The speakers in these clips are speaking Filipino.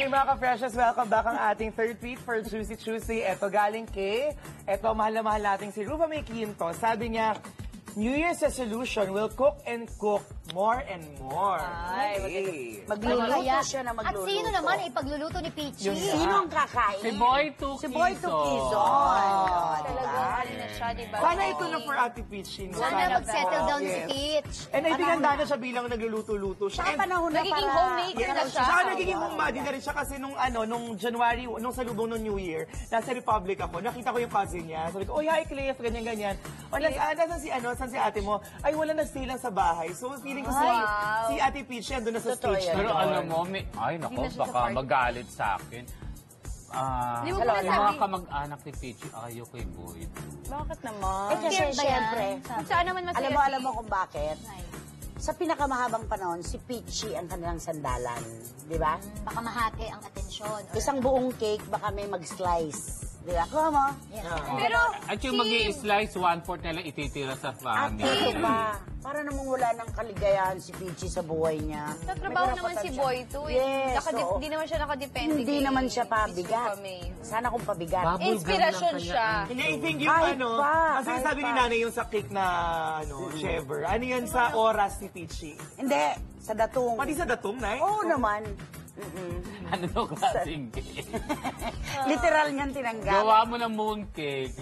morning mga ka-Freshers. Welcome back ang ating third tweet for Juicy Tuesday. Ito galing kay, mahal na mahal nating si Rufa May Quinto. Sabi niya, New Year's resolution will cook and cook more and more. Ay, magluluto siya na magluluto. At sino naman ay pagluluto ni Peachy? Sino ang kakain? Si Boy Tukison. Si Boy Tukison. Talaga, halin na siya, diba? Sana ito na for Ate Peachy. Sana mag-settle down si Peach. And I think handa na siya bilang nagluluto-luto siya. Saka panahon na Nagiging para... homemaker na siya. Saka nagiging homebody na rin siya kasi nung January, nung salubong ng New Year, nasa Republic ako, nakita ko yung cousin niya. Sabi ko, hi Cliff, ganyan-ganyan. O, nasan si ate mo? Ay, wala na silang sa bahay. So, feeling ko si Ate Peach yan doon na sa stage. Pero alam mo, ay nako, baka magalit sa akin. Di mo pala Yung sabi. mga kamag-anak ni Peachy, ayaw kay Boy. Bakit naman? Eh kasi siyempre, Saan naman masaya alam mo kung bakit? Sa pinakamahabang panahon, si Peachy ang kanilang sandalan. Di ba? Baka mahati ang atensyon. Isang buong cake, baka may mag-slice. Di ba? Kuha mo? Pero, At yung mag-i-slice, 1/4 na lang ititira sa At family. ito pa, para namang wala ng kaligayahan si Peachy sa buhay niya. Nagtrabaho May naman si karapatan siya. Boy too. Yes, oo. Hindi naman siya nakadepende. Hindi kay naman siya Peachy pabigat. Kami. Sana kung pabigat. Bubble gum Inspirasyon lang kaya. siya. Hindi, I think yung Kahit pa, kasi kahit sabi ni pa. nanay yung sa cake na, Chever. Ano yan sa oras ni Peachy? Hindi, sa datong. Pati sa datong, Nay? Oo naman. Ano daw klaseng cake? Literal niyan tinanggap. Gawa mo ng mooncake.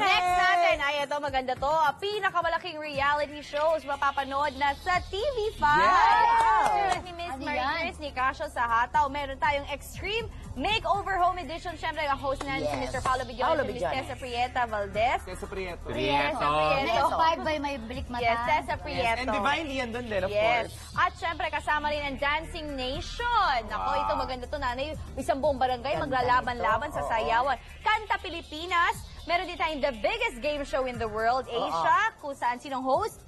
Next natin ay ito, maganda to. Pinakamalaking reality shows mapapanood na sa TV5. Yes! Ni Miss Ano Marie yan? Chris ni Casio sa Hataw. Meron tayong Extreme Makeover Home Edition. Siyempre, ang host na si Yes. Mr. Paolo Paolo Bidyon, si Miss Bidyon. Tessa Prieta Valdez. Tessa Prieto. Prieto. Next 5 by may balik mata. Yes, Tessa Yes, Prieto. and Divine Lian doon din, of Yes. course. At syempre, kasama rin ang Dancing Nation. Ako, ito maganda to, nanay. Isang buong barangay, maglalaban-laban sa sayawan. Kanta Pilipinas. Meron din tayong the biggest game show in the world, Asia, kung saan sinong host?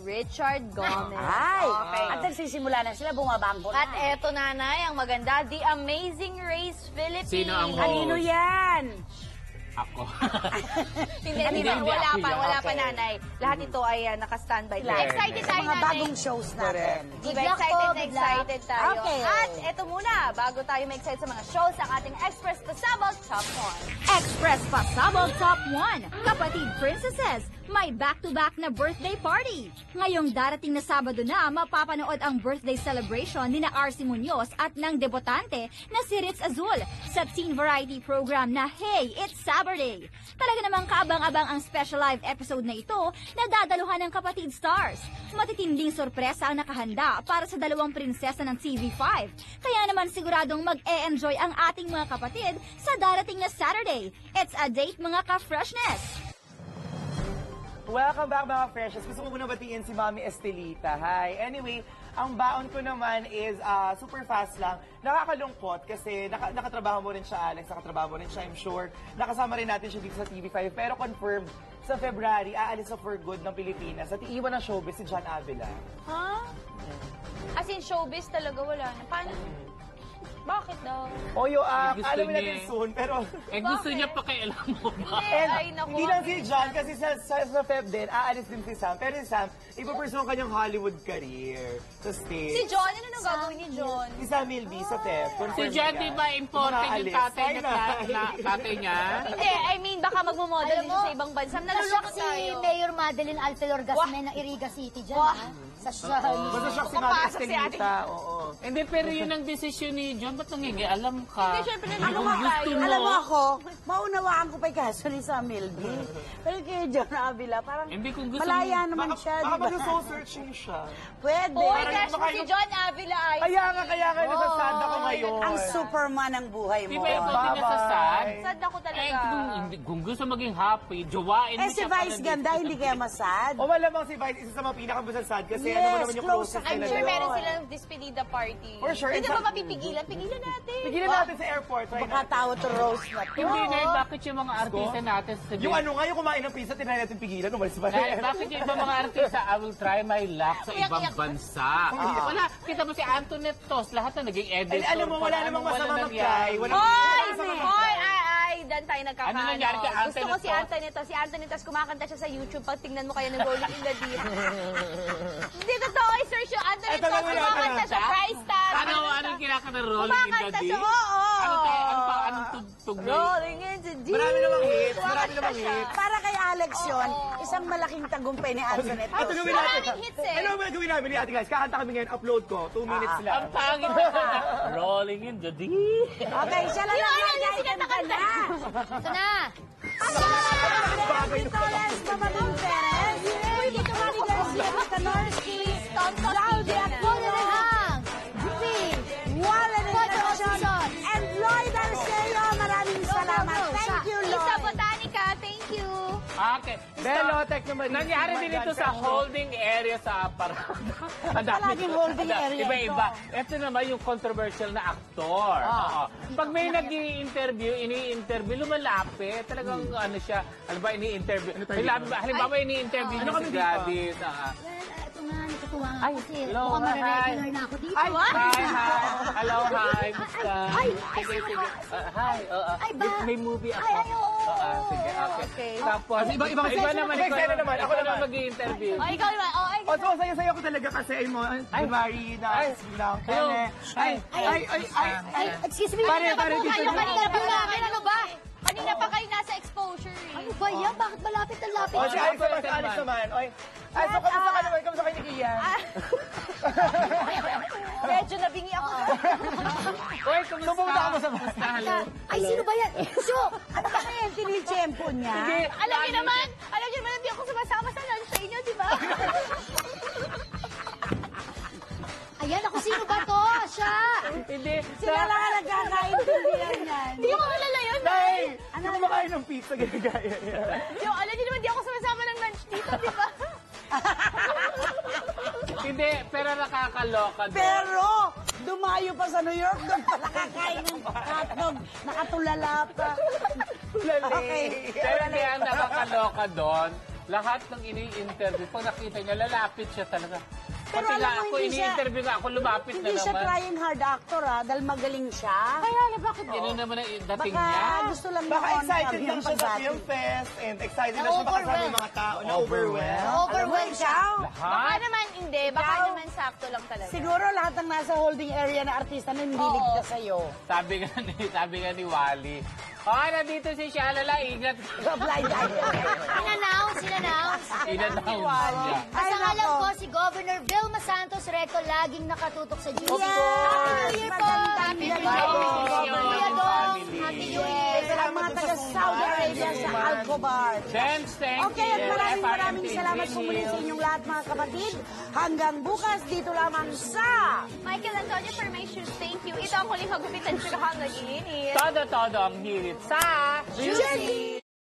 Richard Gomez. Ay! Okay. At nagsisimula na sila, bumabangko na. At eto, nanay, ang maganda, The Amazing Race Philippines. Sino ang host? Kanino yan? Ako. Hindi, wala pa, nanay. Lahat ito ay naka-standby. Excited tayo, Mga nanay. bagong shows natin. Diba, Good luck po, excited na good luck. excited tayo. Okay. At eto muna, bago tayo ma-excite sa mga shows, ang ating Express Pasabog Top 1. Express Pasabog Top 1, Kapatid Princesses, may back-to-back na birthday party. Ngayong darating na Sabado na, mapapanood ang birthday celebration ni na RC Muñoz at ng debutante na si Ritz Azul sa teen variety program na Hey, It's Saturday. Talaga namang kaabang-abang ang special live episode na ito na dadaluhan ng kapatid stars. Matitinding sorpresa ang nakahanda para sa dalawang prinsesa ng TV5. Kaya naman siguradong mag-e-enjoy ang ating mga kapatid sa darating na Saturday. It's a date mga ka-freshness! Welcome back mga Freshers. Gusto ko muna batiin si Mami Estelita. Hi. Anyway, ang baon ko naman is super fast lang. Nakakalungkot kasi nakatrabaho mo rin siya, Alex. Nakatrabaho mo rin siya, I'm sure. Nakasama rin natin siya dito sa TV5. Pero confirmed, sa February, aalis sa for good ng Pilipinas. At iiwan ng showbiz si John Avila. Ha? As in, showbiz talaga wala na. Paano? Bakit daw? Oyo, Gusto alam niya natin eh. soon, pero... Gusto niya pakialam mo ba? Ay, naku. Hindi lang si John, kasi sa Feb din, aalis din si Sam. Pero si Sam, ipapursue ang kanyang Hollywood career sa stage. Si John, ano nang gagawin ni John? Si Sam Milby sa Feb. Si confirmed John, yan. di ba important yung Aalis. tatay Ay, niya? Tatay niya? Hindi, I mean, baka magmamodel Alam din mo, sa ibang bansa. Nashock Nalulungkot si tayo. Mayor Madeline Altelor Gasmen ng Iriga City dyan, ha? Sa Basta shock si Mami Papasok si Estelita. Oo. Hindi, pero yun ang desisyon ni John. Ba't nangingialam ka? Hindi, syempre, Kung nalulungkot gusto tayo. mo. Alam mo ako, maunawaan ko pa yung kaso ni Sam Milby. Pero kay John Avila, parang Hindi, kung gusto malaya mo- naman siya, Baka di ba? mag-soul searching siya. Pwede. Hoy, Parang crush mo baka si yung- John Avila ay. Kaya nga nasasad ako ngayon. Ang Superman ng buhay Di mo. ba ikaw din Bye-bye. nasasad? Sad ako Eh, talaga. kung gusto maging happy, jowain mo Eh, si siya Vice para Ganda, dito. hindi kaya masad. O malamang si Vice, isa sa mga pinakabasasad kasi Yes, ano mo naman yung close closest sa I'm nila sure doon. meron silang despedida party. For sure. Hindi And ba sa- mapipigilan? Pigilan natin. Pigilan natin sa airport right Baka now. tao to roast na to. Hindi na, bakit yung mga artista natin sabihin? Yung ano nga, yung kumain ng pizza, tinry natin pigilan, umalis pa Dahil rin. bakit yung ibang mga artista, I will try my luck sa ibang bansa. Wala, kita mo si Antoinette Tos, lahat na naging editor. Alam mo, wala namang masama mag-try. Wala Hoy! masama Hoy! Ay, dan tayo nagkakaano. Ano nangyari kay Gusto ko si Antoinette? Antoinette. Si Antoinette, kumakanta siya sa YouTube. Pag tingnan mo kayo ng Rolling in the Deep. Hindi totoo, i-search yung Antoinette. Ito lang yun, Kumakanta ito siya, lang. price tag. Anong kinakanta Rolling in the Kumakanta Deep? siya, oo. Anong tugtog na yun? Rolling in the deep. Marami namang hits, marami Kumakanta namang siya. hits. Para kay Alex yun, isang malaking tagumpay ni Antoinette. Ito gawin natin. Maraming hits eh. Ano ba gawin namin ni Ate Guys? Kakanta kami ngayon, upload ko. 2 minutes lang. Ang pangit na. Rolling in the Deep. Okay, siya lang Yung ang ano yung item ka na. Ito na. Bagay na Nicolas Mamadou Perez, Dito Manny Garcia, Kanorsky, Claudia Aquino, Warren Encarnacion, and Lloyd Arceo. Maraming salamat. Thank you, Isa Lloyd. Botanica, thank you. Okay. Belotech naman. Nangyari din ito sa holding area sa parada. Ang dami. Palaging holding area Iba-iba. Ito naman yung controversial na aktor. Oo. Pag may nag-i-interview, ini-interview, lumalapit. Talagang ano siya, ano ba ini-interview? Halimbawa, ini-interview niya si Gladys. Ito nga, natutuwa nga Ay, ako kasi hello, mukhang hi. mare-regular na ako dito. Hi, hi. Hello, hi. Basta. Ay, Sige, sino sige. ka? Hi. Ay, ba? May movie ako. Ay, oo. Sige, okay. Okay. Tapos, Iba kasi- naman. Iba kasi naman. Ako naman. mag-i-interview. O, ikaw naman. O, ay, O, so, saya-saya ko talaga kasi mo, Mari, na, Hello. ay, Excuse me. Pare, kayo dito. kanina namin. Ano ba? Kanina pa kayo nasa exposure eh. Ano ba yan? Bakit malapit ang lapit? O, si Alex naman. Oy, ay, so, kamusta ka naman? Kamusta kayo ni Kian? Medyo nabingi ako. Uy, kumusta? Sumunta ka mo sa Kumusta? Hello. Ay, sino ba yan? So, Ano ba kaya yung tinitsempo niya? Alam niyo naman, hindi ako sumasama sa lunch niyo, di ba? ayan ako, sino ba to? Siya. Hindi. Sila lang ang nagkakaintindihan yan. Hindi ko kilala yun. Nay! Ano kumakain ng pizza, ginagaya niya. Yung alam niyo naman, di ako sumasama ng lunch dito, di ba? Hindi, pero nakakaloka doon. Pero, dumayo pa sa New York, doon pa nakakain ng hotdog, nakatulala pa. Okay. Pero hindi, ang nakakaloka doon, lahat ng ini-interview, pag nakita niya, lalapit siya talaga. Pero Pati alam nga mo, ako, hindi siya- ini-interview nga ako, lumapit na Hindi siya naman. trying hard actor dahil magaling siya. Kaya, bakit Yun naman ang dating Baka niya. gusto lang Baka niya excited on-air lang yung siya sa pagdating. film fest and excited lang siya makasama yung mga tao na overwhelmed. Alam mo, overwhelmed siya? ikaw, Baka naman hindi, baka Ikaw? naman sakto lang talaga. siguro lahat ng nasa holding area na artista na hilig ka sa'yo. Sabi nga ni Wally, nandito si Shalala, ingat. Blind item. Inannounce. Inannounce niya. Basta Ay, alam nako. ko, si Governor Vilma Santos Recto laging nakatutok sa Diyos. Yes! Happy New Year po! Happy New Year! Kuya Dong, Happy New Year! Ang mga taga Saudi Arabia sa Alcobar. Thanks, thank Okay, at you. maraming FRMT salamat po muli sa inyong lahat mga kapatid. Hanggang bukas dito lamang sa... Michael Antonio for my shoes, thank you. Ito ang huling hagupitan sila nag-iinit. Todo ang hirit sa... Juicy!